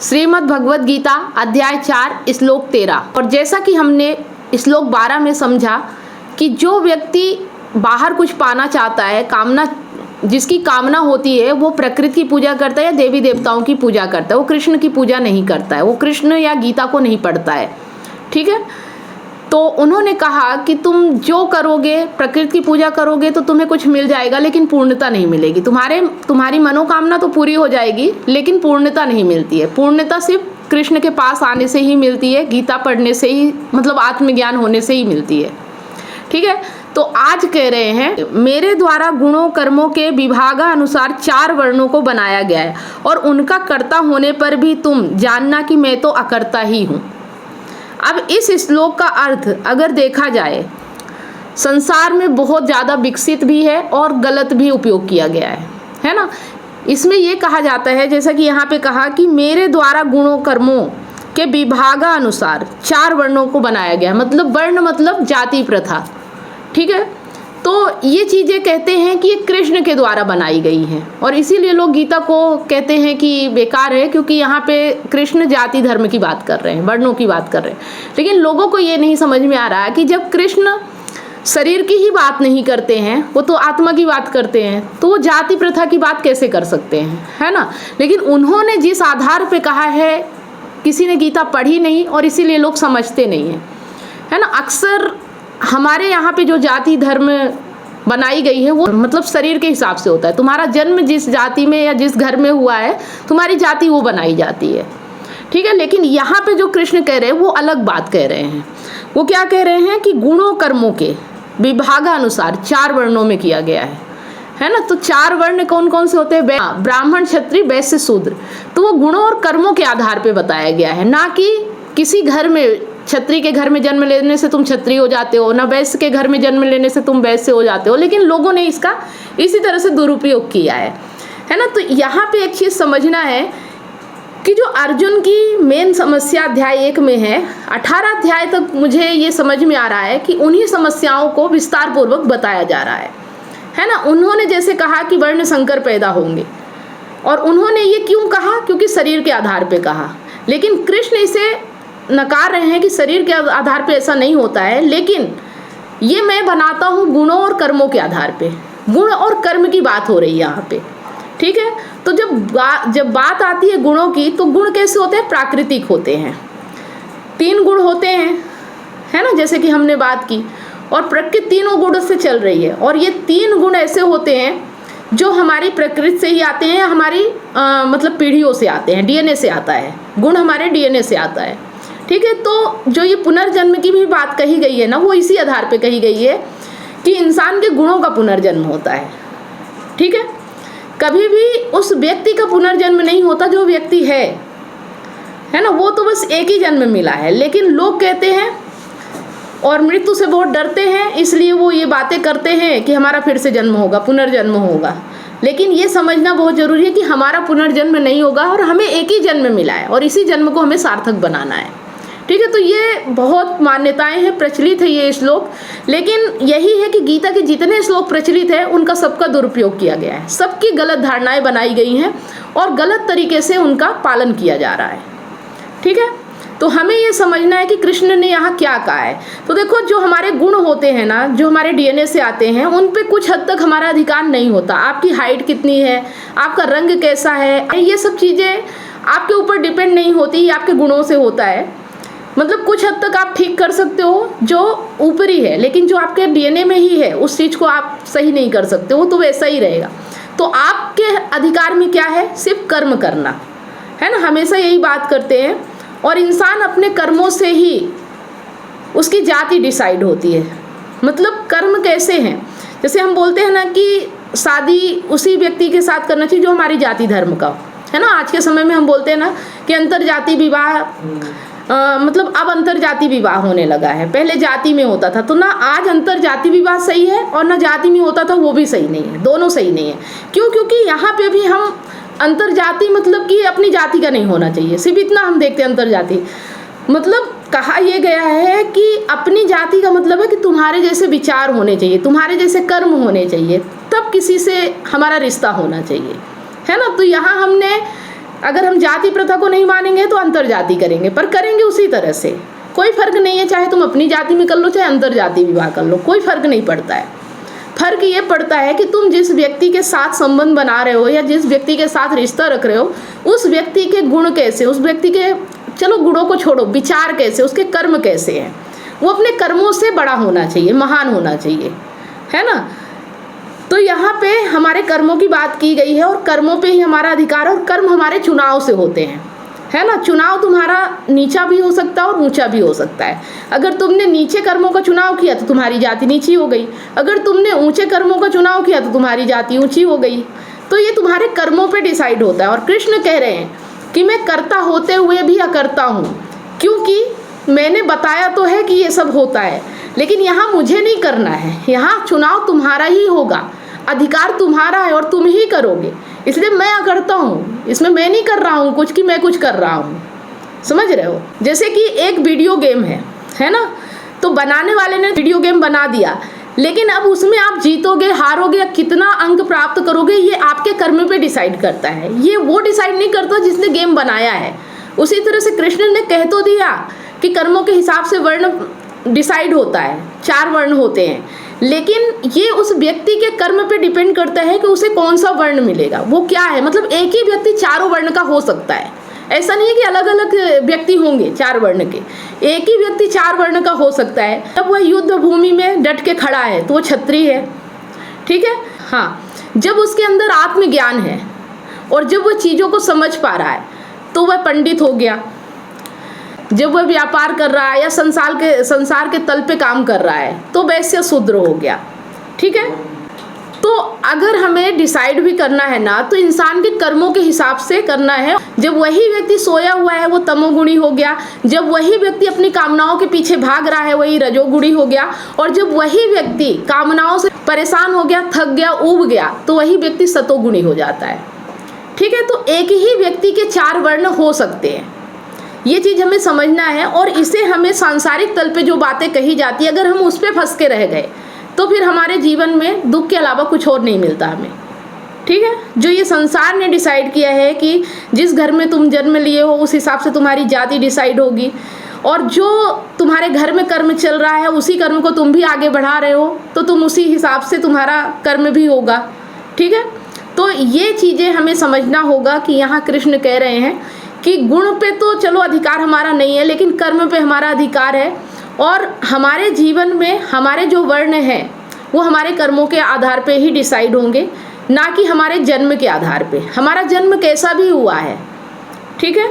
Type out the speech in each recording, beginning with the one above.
श्रीमद् भगवद गीता अध्याय 4 श्लोक 13। और जैसा कि हमने श्लोक 12 में समझा कि जो व्यक्ति बाहर कुछ पाना चाहता है, जिसकी कामना होती है, वो प्रकृति की पूजा करता है या देवी देवताओं की पूजा करता है, वो कृष्ण की पूजा नहीं करता है, वो कृष्ण या गीता को नहीं पढ़ता है। ठीक है, तो उन्होंने कहा कि तुम जो करोगे, प्रकृति की पूजा करोगे तो तुम्हें कुछ मिल जाएगा, लेकिन पूर्णता नहीं मिलेगी। तुम्हारी मनोकामना तो पूरी हो जाएगी, लेकिन पूर्णता नहीं मिलती है। पूर्णता सिर्फ कृष्ण के पास आने से ही मिलती है, गीता पढ़ने से ही, मतलब आत्मज्ञान होने से ही मिलती है। ठीक है, तो आज कह रहे हैं मेरे द्वारा गुणों कर्मों के विभागानुसार 4 वर्णों को बनाया गया है, और उनका कर्ता होने पर भी तुम जानना कि मैं तो अकर्ता ही हूँ। अब इस श्लोक का अर्थ अगर देखा जाए, संसार में बहुत ज़्यादा विकसित भी है और गलत भी उपयोग किया गया है ना। इसमें ये कहा जाता है, जैसा कि यहाँ पे कहा कि मेरे द्वारा गुणों कर्मों के विभागानुसार 4 वर्णों को बनाया गया है। मतलब वर्ण मतलब जाति प्रथा। ठीक है, तो ये चीज़ें कहते हैं कि ये कृष्ण के द्वारा बनाई गई हैं, और इसीलिए लोग गीता को कहते हैं कि बेकार है, क्योंकि यहाँ पे कृष्ण जाति धर्म की बात कर रहे हैं, वर्णों की बात कर रहे हैं। लेकिन लोगों को ये नहीं समझ में आ रहा है कि जब कृष्ण शरीर की ही बात नहीं करते हैं, वो तो आत्मा की बात करते हैं, तो वो जाति प्रथा की बात कैसे कर सकते हैं, है ना। लेकिन उन्होंने जिस आधार पे कहा है, किसी ने गीता पढ़ी नहीं और इसीलिए लोग समझते नहीं हैं, है ना। अक्सर हमारे यहाँ पे जो जाति धर्म बनाई गई है वो मतलब शरीर के हिसाब से होता है। तुम्हारा जन्म जिस जाति में या जिस घर में हुआ है, तुम्हारी जाति वो बनाई जाती है। ठीक है, लेकिन यहाँ पे जो कृष्ण कह रहे हैं वो अलग बात कह रहे हैं। वो क्या कह रहे हैं कि गुणों कर्मों के विभागानुसार 4 वर्णों में किया गया है ना। तो 4 वर्ण कौन कौन से होते हैं? ब्राह्मण, क्षत्रिय, वैश्य, शूद्र। तो वो गुणों और कर्मों के आधार पे बताया गया है, ना कि किसी घर में, क्षत्रिय के घर में जन्म लेने से तुम क्षत्रिय हो जाते हो, ना वैश्य के घर में जन्म लेने से तुम वैश्य हो जाते हो। लेकिन लोगों ने इसका इसी तरह से दुरुपयोग किया है ना। तो यहाँ पे एक चीज़ समझना है कि जो अर्जुन की मेन समस्या अध्याय 1 में है, 18 अध्याय तक मुझे ये समझ में आ रहा है कि उन्हीं समस्याओं को विस्तार पूर्वक बताया जा रहा है ना। उन्होंने जैसे कहा कि वर्ण संकर पैदा होंगे, और उन्होंने ये क्यों कहा? क्योंकि शरीर के आधार पे कहा। लेकिन कृष्ण इसे नकार रहे हैं कि शरीर के आधार पे ऐसा नहीं होता है, लेकिन ये मैं बनाता हूँ गुणों और कर्मों के आधार पे। गुण और कर्म की बात हो रही है यहाँ पे। ठीक है, तो जब बात आती है गुणों की, तो गुण कैसे होते हैं? प्राकृतिक होते हैं। 3 गुण होते हैं, है ना, जैसे कि हमने बात की। और प्रकृति तीनों गुणों से चल रही है, और ये 3 गुण ऐसे होते हैं जो हमारी प्रकृति से ही आते हैं, या हमारी मतलब पीढ़ियों से आते हैं, डीएनए से आता है। गुण हमारे डीएनए से आता है। ठीक है, तो जो ये पुनर्जन्म की भी बात कही गई है ना, वो इसी आधार पे कही गई है कि इंसान के गुणों का पुनर्जन्म होता है। ठीक है, कभी भी उस व्यक्ति का पुनर्जन्म नहीं होता जो व्यक्ति है ना। वो तो बस एक ही जन्म मिला है। लेकिन लोग कहते हैं और मृत्यु से बहुत डरते हैं, इसलिए वो ये बातें करते हैं कि हमारा फिर से जन्म होगा, पुनर्जन्म होगा। लेकिन ये समझना बहुत ज़रूरी है कि हमारा पुनर्जन्म नहीं होगा, और हमें एक ही जन्म मिला है, और इसी जन्म को हमें सार्थक बनाना है। ठीक है, तो ये बहुत मान्यताएं हैं, प्रचलित है ये श्लोक। लेकिन यही है कि गीता के जितने श्लोक प्रचलित है, उनका सबका दुरुपयोग किया गया है, सबकी गलत धारणाएं बनाई गई हैं, और गलत तरीके से उनका पालन किया जा रहा है। ठीक है, तो हमें ये समझना है कि कृष्ण ने यहाँ क्या कहा है। तो देखो, जो हमारे गुण होते हैं ना, जो हमारे डीएनए से आते हैं, उन पे कुछ हद तक हमारा अधिकार नहीं होता। आपकी हाइट कितनी है, आपका रंग कैसा है, ये सब चीज़ें आपके ऊपर डिपेंड नहीं होती, ये आपके गुणों से होता है। मतलब कुछ हद तक आप ठीक कर सकते हो जो ऊपरी है, लेकिन जो आपके डीएनए में ही है, उस चीज़ को आप सही नहीं कर सकते हो, तो वैसा ही रहेगा। तो आपके अधिकार में क्या है? सिर्फ कर्म करना, है ना। हमेशा यही बात करते हैं, और इंसान अपने कर्मों से ही उसकी जाति डिसाइड होती है। मतलब कर्म कैसे हैं? जैसे हम बोलते हैं ना कि शादी उसी व्यक्ति के साथ करना चाहिए जो हमारी जाति धर्म का, है ना। आज के समय में हम बोलते हैं ना कि अंतरजाति विवाह, मतलब अब अंतरजाति विवाह होने लगा है। पहले जाति में होता था, तो ना आज अंतरजाति विवाह सही है, और ना जाति में होता था वो भी सही नहीं है, दोनों सही नहीं है। क्यों? क्योंकि यहाँ पे भी हम अंतरजाति मतलब कि अपनी जाति का नहीं होना चाहिए, सिर्फ इतना हम देखते हैं। अंतरजाति मतलब कहा यह गया है कि अपनी जाति का मतलब है कि तुम्हारे जैसे विचार होने चाहिए, तुम्हारे जैसे कर्म होने चाहिए, तब किसी से हमारा रिश्ता होना चाहिए, है ना। तो यहाँ हमने अगर हम जाति प्रथा को नहीं मानेंगे तो अंतर जाति करेंगे, पर करेंगे उसी तरह से। कोई फर्क नहीं है, चाहे तुम अपनी जाति में कर लो चाहे अंतर जाति विवाह कर लो, कोई फर्क नहीं पड़ता है। फर्क ये पड़ता है कि तुम जिस व्यक्ति के साथ संबंध बना रहे हो या जिस व्यक्ति के साथ रिश्ता रख रहे हो, उस व्यक्ति के गुण कैसे, उस व्यक्ति के, चलो गुणों को छोड़ो, विचार कैसे, उसके कर्म कैसे हैं। वो अपने कर्मों से बड़ा होना चाहिए, महान होना चाहिए, है ना। तो यहाँ पे हमारे कर्मों की बात की गई है और कर्मों पे ही हमारा अधिकार है और कर्म हमारे चुनाव से होते हैं, है ना। चुनाव तुम्हारा नीचा भी हो सकता है और ऊंचा भी हो सकता है। अगर तुमने नीचे कर्मों का चुनाव किया तो तुम्हारी जाति नीची हो गई, अगर तुमने ऊंचे कर्मों का चुनाव किया तो तुम्हारी जाति ऊंची हो गई। तो ये तुम्हारे कर्मों पे डिसाइड होता है। और कृष्ण कह रहे हैं कि मैं कर्ता होते हुए भी अकर्ता हूँ, क्योंकि मैंने बताया तो है कि ये सब होता है, लेकिन यहाँ मुझे नहीं करना है, यहाँ चुनाव तुम्हारा ही होगा, अधिकार तुम्हारा है और तुम ही करोगे, इसलिए मैं अकर्ता हूँ। इसमें मैं नहीं कर रहा हूँ कुछ कि मैं कुछ कर रहा हूँ, समझ रहे हो। जैसे कि एक वीडियो गेम है ना, तो बनाने वाले ने वीडियो गेम बना दिया, लेकिन अब उसमें आप जीतोगे हारोगे या कितना अंक प्राप्त करोगे ये आपके कर्म पे डिसाइड करता है, ये वो डिसाइड नहीं करता जिसने गेम बनाया है। उसी तरह से कृष्ण ने कह तो दिया कि कर्मों के हिसाब से वर्ण डिसाइड होता है, 4 वर्ण होते हैं, लेकिन ये उस व्यक्ति के कर्म पे डिपेंड करता है कि उसे कौन सा वर्ण मिलेगा, वो क्या है। मतलब एक ही व्यक्ति 4 वर्ण का हो सकता है, ऐसा नहीं है कि अलग अलग व्यक्ति होंगे 4 वर्ण के, एक ही व्यक्ति 4 वर्ण का हो सकता है। जब वह युद्ध भूमि में डट के खड़ा है तो वो क्षत्रिय है, ठीक है। हाँ, जब उसके अंदर आत्मज्ञान है और जब वह चीज़ों को समझ पा रहा है तो वह पंडित हो गया। जब वह व्यापार कर रहा है या संसार के तल पे काम कर रहा है तो वैश्य शूद्र हो गया, ठीक है। तो अगर हमें डिसाइड भी करना है ना, तो इंसान के कर्मों के हिसाब से करना है। जब वही व्यक्ति सोया हुआ है वो तमोगुणी हो गया, जब वही व्यक्ति अपनी कामनाओं के पीछे भाग रहा है वही रजोगुणी हो गया, और जब वही व्यक्ति कामनाओं से परेशान हो गया, थक गया, ऊब गया, तो वही व्यक्ति सतोगुणी हो जाता है, ठीक है। तो एक ही व्यक्ति के 4 वर्ण हो सकते हैं, ये चीज़ हमें समझना है। और इसे हमें सांसारिक तल पे जो बातें कही जाती है, अगर हम उस पर फंस के रह गए तो फिर हमारे जीवन में दुख के अलावा कुछ और नहीं मिलता हमें, ठीक है। जो ये संसार ने डिसाइड किया है कि जिस घर में तुम जन्म लिए हो उस हिसाब से तुम्हारी जाति डिसाइड होगी, और जो तुम्हारे घर में कर्म चल रहा है उसी कर्म को तुम भी आगे बढ़ा रहे हो तो तुम उसी हिसाब से तुम्हारा कर्म भी होगा, ठीक है। तो ये चीज़ें हमें समझना होगा कि यहाँ कृष्ण कह रहे हैं कि गुण पे तो चलो अधिकार हमारा नहीं है, लेकिन कर्म पे हमारा अधिकार है। और हमारे जीवन में हमारे जो वर्ण हैं वो हमारे कर्मों के आधार पे ही डिसाइड होंगे, ना कि हमारे जन्म के आधार पे। हमारा जन्म कैसा भी हुआ है, ठीक है,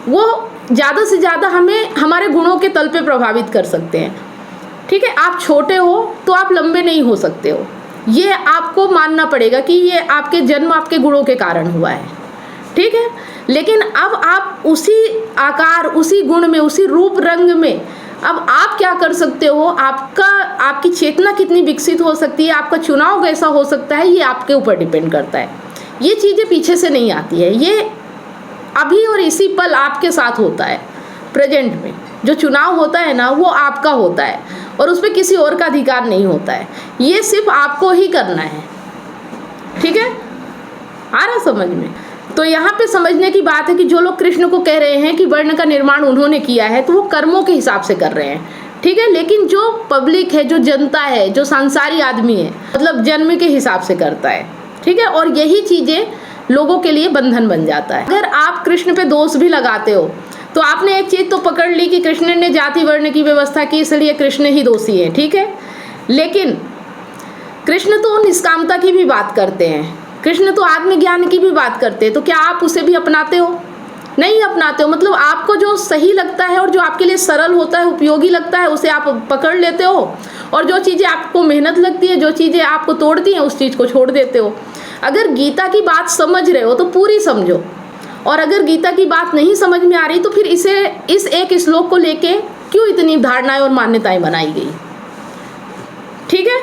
वो ज़्यादा से ज़्यादा हमें हमारे गुणों के तल पे प्रभावित कर सकते हैं, ठीक है। आप छोटे हो तो आप लंबे नहीं हो सकते हो, ये आपको मानना पड़ेगा कि ये आपके जन्म आपके गुणों के कारण हुआ है, ठीक है। लेकिन अब आप उसी आकार, उसी गुण में, उसी रूप रंग में अब आप क्या कर सकते हो, आपकी चेतना कितनी विकसित हो सकती है, आपका चुनाव कैसा हो सकता है, ये आपके ऊपर डिपेंड करता है। ये चीज़ें पीछे से नहीं आती है, ये अभी और इसी पल आपके साथ होता है। प्रेजेंट में जो चुनाव होता है ना वो आपका होता है और उस पर किसी और का अधिकार नहीं होता है, ये सिर्फ आपको ही करना है, ठीक है। आ रहा समझ में। तो यहाँ पे समझने की बात है कि जो लोग कृष्ण को कह रहे हैं कि वर्ण का निर्माण उन्होंने किया है तो वो कर्मों के हिसाब से कर रहे हैं, ठीक है। लेकिन जो पब्लिक है, जो जनता है, जो सांसारी आदमी है, मतलब जन्म के हिसाब से करता है, ठीक है। और यही चीज़ें लोगों के लिए बंधन बन जाता है। अगर आप कृष्ण पे दोष भी लगाते हो तो आपने एक चीज़ तो पकड़ ली कि कृष्ण ने जाति वर्ण की व्यवस्था की इसलिए कृष्ण ही दोषी है, ठीक है। लेकिन कृष्ण तो निष्कामता की भी बात करते हैं, कृष्ण तो आत्मज्ञान की भी बात करते हैं, तो क्या आप उसे भी अपनाते हो? नहीं अपनाते हो। मतलब आपको जो सही लगता है और जो आपके लिए सरल होता है, उपयोगी लगता है, उसे आप पकड़ लेते हो, और जो चीज़ें आपको मेहनत लगती है, जो चीज़ें आपको तोड़ती हैं, उस चीज़ को छोड़ देते हो। अगर गीता की बात समझ रहे हो तो पूरी समझो, और अगर गीता की बात नहीं समझ में आ रही तो फिर इस एक श्लोक को लेके क्यों इतनी धारणाएं और मान्यताएं बनाई गई, ठीक है।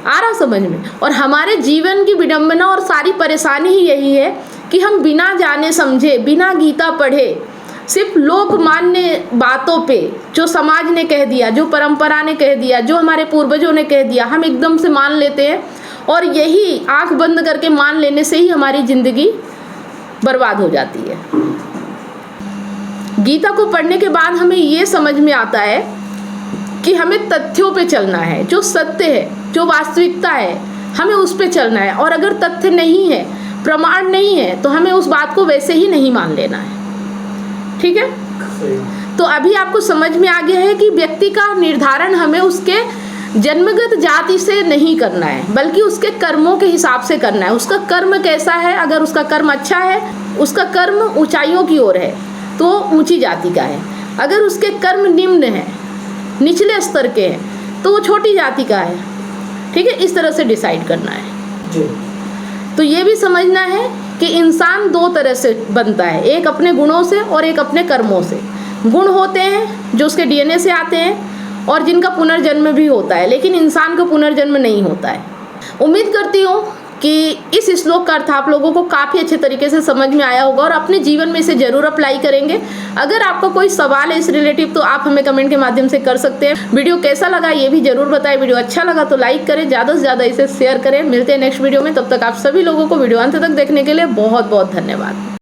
आ रहा समझ में। और हमारे जीवन की विडंबना और सारी परेशानी ही यही है कि हम बिना जाने समझे, बिना गीता पढ़े, सिर्फ लोकमान्य बातों पे, जो समाज ने कह दिया, जो परंपरा ने कह दिया, जो हमारे पूर्वजों ने कह दिया, हम एकदम से मान लेते हैं और यही आंख बंद करके मान लेने से ही हमारी ज़िंदगी बर्बाद हो जाती है। गीता को पढ़ने के बाद हमें ये समझ में आता है कि हमें तथ्यों पे चलना है, जो सत्य है, जो वास्तविकता है, हमें उस पे चलना है। और अगर तथ्य नहीं है, प्रमाण नहीं है, तो हमें उस बात को वैसे ही नहीं मान लेना है। ठीक है? तो अभी आपको समझ में आ गया है कि व्यक्ति का निर्धारण हमें उसके जन्मगत जाति से नहीं करना है, बल्कि उसके कर्मों के हिसाब से करना है। उसका कर्म कैसा है, अगर उसका कर्म अच्छा है, उसका कर्म ऊंचाइयों की ओर है, तो ऊंची जाति का है। अगर उसके कर्म निम्न है, निचले स्तर के हैं, तो वो छोटी जाति का है। ठीक है? इस तरह से डिसाइड करना है जी। तो ये भी समझना है कि इंसान दो तरह से बनता है, एक अपने गुणों से और एक अपने कर्मों से। गुण होते हैं जो उसके डीएनए से आते हैं और जिनका पुनर्जन्म भी होता है, लेकिन इंसान का पुनर्जन्म नहीं होता है। उम्मीद करती हूँ कि इस श्लोक का अर्थ आप लोगों को काफ़ी अच्छे तरीके से समझ में आया होगा और अपने जीवन में इसे ज़रूर अप्लाई करेंगे। अगर आपका कोई सवाल है इस रिलेटिव तो आप हमें कमेंट के माध्यम से कर सकते हैं। वीडियो कैसा लगा ये भी ज़रूर बताएं। वीडियो अच्छा लगा तो लाइक करें, ज़्यादा से ज़्यादा इसे शेयर करें। मिलते हैं नेक्स्ट वीडियो में, तब तक आप सभी लोगों को वीडियो अंत तक देखने के लिए बहुत बहुत धन्यवाद।